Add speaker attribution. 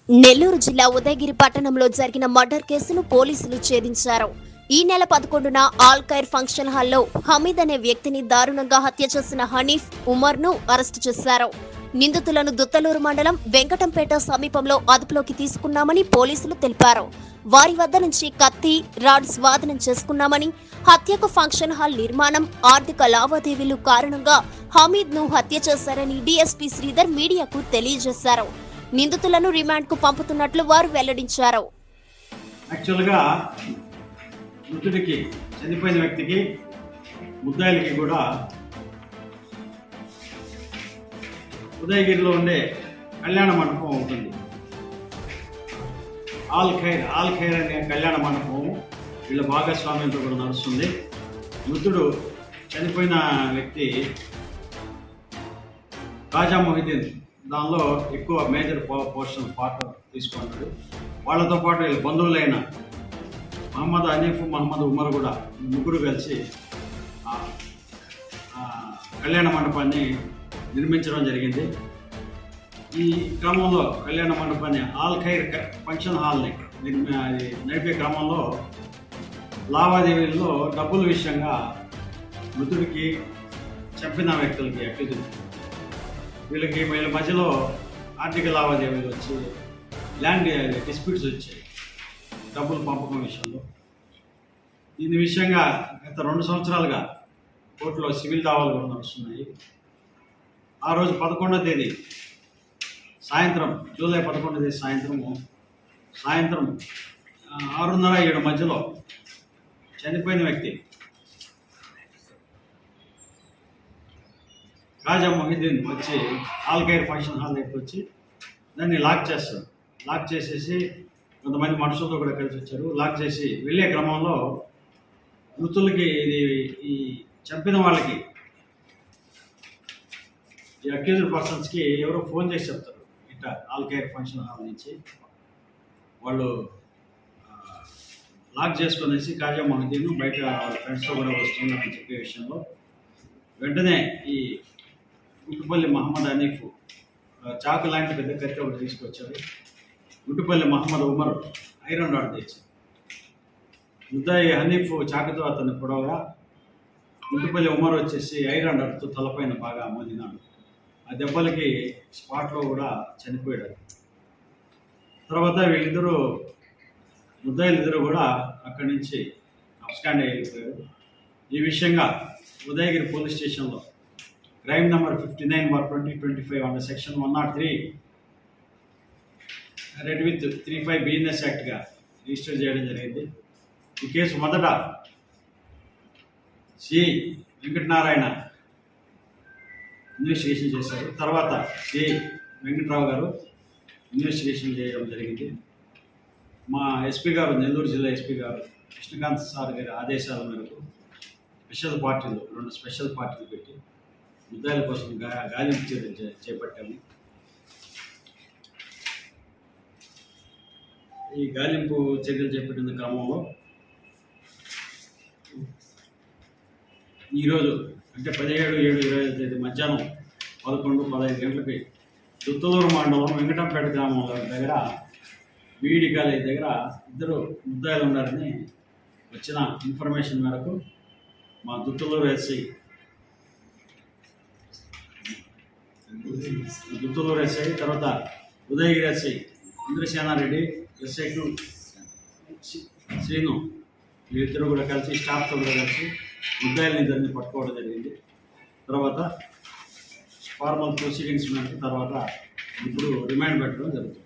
Speaker 1: నెల్లూరు జిల్లా ఉదయగిరి పట్టణంలో జరిగిన మర్డర్ కేసును పోలీసులు ఛేదించారు. ఈ నెల 11న ఆల్ఖైర్ ఫంక్షన్ హాల్లో హమీద్ అనే వ్యక్తిని దారుణంగా హత్య చేసిన హనీఫ్ ఉమర్ ను అరెస్టు చేశారు. నిందితులను దుత్తలూరు మండలం వెంకటంపేట సమీపంలో అదుపులోకి తీసుకున్నామని పోలీసులు తెలిపారు. వారి వద్ద నుంచి కత్తి, రాడ్ స్వాధీనం చేసుకున్నామని, హత్యకు ఫంక్షన్ హాల్ నిర్మాణం, ఆర్థిక లావాదేవీలు కారణంగా హమీద్ ను హత్య చేశారని డీఎస్పీ శ్రీధర్ మీడియాకు తెలియజేశారు. నిందితులను రిమాండ్ కు పంపుతున్నట్లు వారు వెల్లడించారు.
Speaker 2: యాక్చువల్గా మృతుడికి, చనిపోయిన వ్యక్తికి, ముద్దాయిలకి కూడా ఉదయగిరిలో ఉండే కళ్యాణ మండపం ఉంటుంది. ఆల్ ఖైర్ అనే కళ్యాణ మండపం వీళ్ళ భాగస్వామ్యంతో కూడా నడుస్తుంది. మృతుడు చనిపోయిన వ్యక్తి రాజా మొహిద్దీన్ దానిలో ఎక్కువ మేజర్ పోర్షన్ పార్ట్ తీసుకున్నాడు. వాళ్ళతో పాటు వీళ్ళ బంధువులైన మహమ్మద్ హనీఫ్, మహమ్మద్ ఉమర్ కూడా ముగ్గురు కలిసి కళ్యాణ మండపాన్ని నిర్మించడం జరిగింది. ఈ క్రమంలో కళ్యాణ మండపాన్ని ఆల్ ఖైర్ ఫంక్షన్ హాల్ని నడిపే క్రమంలో లావాదేవీల్లో డబ్బుల విషయంగా మృతుడికి, చంపిన వ్యక్తులకి, అక్యూజ్డ్ వీళ్ళ మధ్యలో ఆర్థిక లావాదేవీలు వచ్చి ల్యాండ్ డిస్ప్యూట్స్ వచ్చాయి డబ్బులు పంపకం విషయంలో. దీని విషయంగా గత 2 సంవత్సరాలుగా కోర్టులో సివిల్ దావాలు కూడా నడుస్తున్నాయి. ఆ రోజు 11వ తేదీ సాయంత్రం, జూలై 11వ తేదీ సాయంత్రం 6:30-7 మధ్యలో చనిపోయిన వ్యక్తి రాజా మొహిద్దీన్ వచ్చి ఆల్ఖైర్ ఫంక్షన్ హాల్ దగ్గరికి వచ్చి దాన్ని లాక్ చేస్తారు. లాక్ చేసేసి కొంతమంది మనుషులతో కూడా కలిసి వచ్చారు. లాక్ చేసి వెళ్ళే క్రమంలో మృతులకి, ఈ చంపిన వాళ్ళకి, ఈ అక్యూజ్డ్ పర్సన్స్కి ఎవరో ఫోన్ చేసి చెప్తారు, ఇట్లా ఆల్ఖైర్ ఫంక్షన్ హాల్ నుంచి వాళ్ళు లాక్ చేసుకునేసి రాజా మొహిద్దీన్ బయట వాళ్ళ ఫ్రెండ్స్తో కూడా వస్తున్నారని చెప్పే విషయంలో వెంటనే ఈ గుట్టుపల్లి మహమ్మద్ హనీఫ్ చాకు లాంటి పెద్ద కత్తి ఒకటి తీసుకొచ్చారు. గుట్టుపల్లి మహమ్మద్ ఉమర్ ఐరన్ రాడ్ తెచ్చి ముద్దాయి హనీఫ్ చాకుతో అతన్ని పొడవగా గుట్టుపల్లి ఉమర్ వచ్చేసి ఐరన్ రాడ్తో తలపైన బాగా మోదినాడు. ఆ దెబ్బలకి స్పాట్లో కూడా చనిపోయాడు. తర్వాత ముద్దాయిలిద్దరూ కూడా అక్కడి నుంచి అబ్స్కాండ్ అయిపోయారు. ఈ విషయంగా ఉదయగిరి పోలీస్ స్టేషన్లో crime number 59/2025 under section 103 read with 35 BNS యాక్ట్గా రిజిస్టర్ చేయడం జరిగింది. ఈ కేసు మొదట సి వెంకటనారాయణ ఇన్వెస్టిగేషన్ చేశారు. తర్వాత సి వెంకట్రావు గారు ఇన్వెస్టిగేషన్ చేయడం జరిగింది. మా ఎస్పీ గారు, నెల్లూరు జిల్లా ఎస్పీ గారు కృష్ణకాంత్ సార్ గారి ఆదేశాల మేరకు 2 స్పెషల్ పార్టీలు పెట్టి ముద్దాయిల కోసం గాలింపు చర్యలు చేపట్టాము. ఈ గాలింపు చర్యలు చేపట్టిన క్రమంలో ఈరోజు అంటే 17/7/25 తేదీ మధ్యాహ్నం 11-15 గంటలకి దుత్తలూరు మండలం వెంకటంపేట గ్రామంలో దగ్గర బీఈడి కాలేజ్ దగ్గర 2 ముద్దాయిలు ఉన్నారని వచ్చిన ఇన్ఫర్మేషన్ మేరకు మా దుత్తలూరు ఎస్ఐ, తర్వాత ఉదయగిరి ఎస్ఐ ఇంద్రసేనారెడ్డి, ఎస్ఐ2 శ్రీను, వీళ్ళిద్దరూ కూడా కలిసి స్టాఫ్తో కూడా కలిసి ముద్దాయిలని ఇద్దరిని పట్టుకోవడం జరిగింది. తర్వాత ఫార్మల్ ప్రొసీడింగ్స్ మేరకు తర్వాత ఇప్పుడు రిమాండ్ పెట్టడం జరుగుతుంది.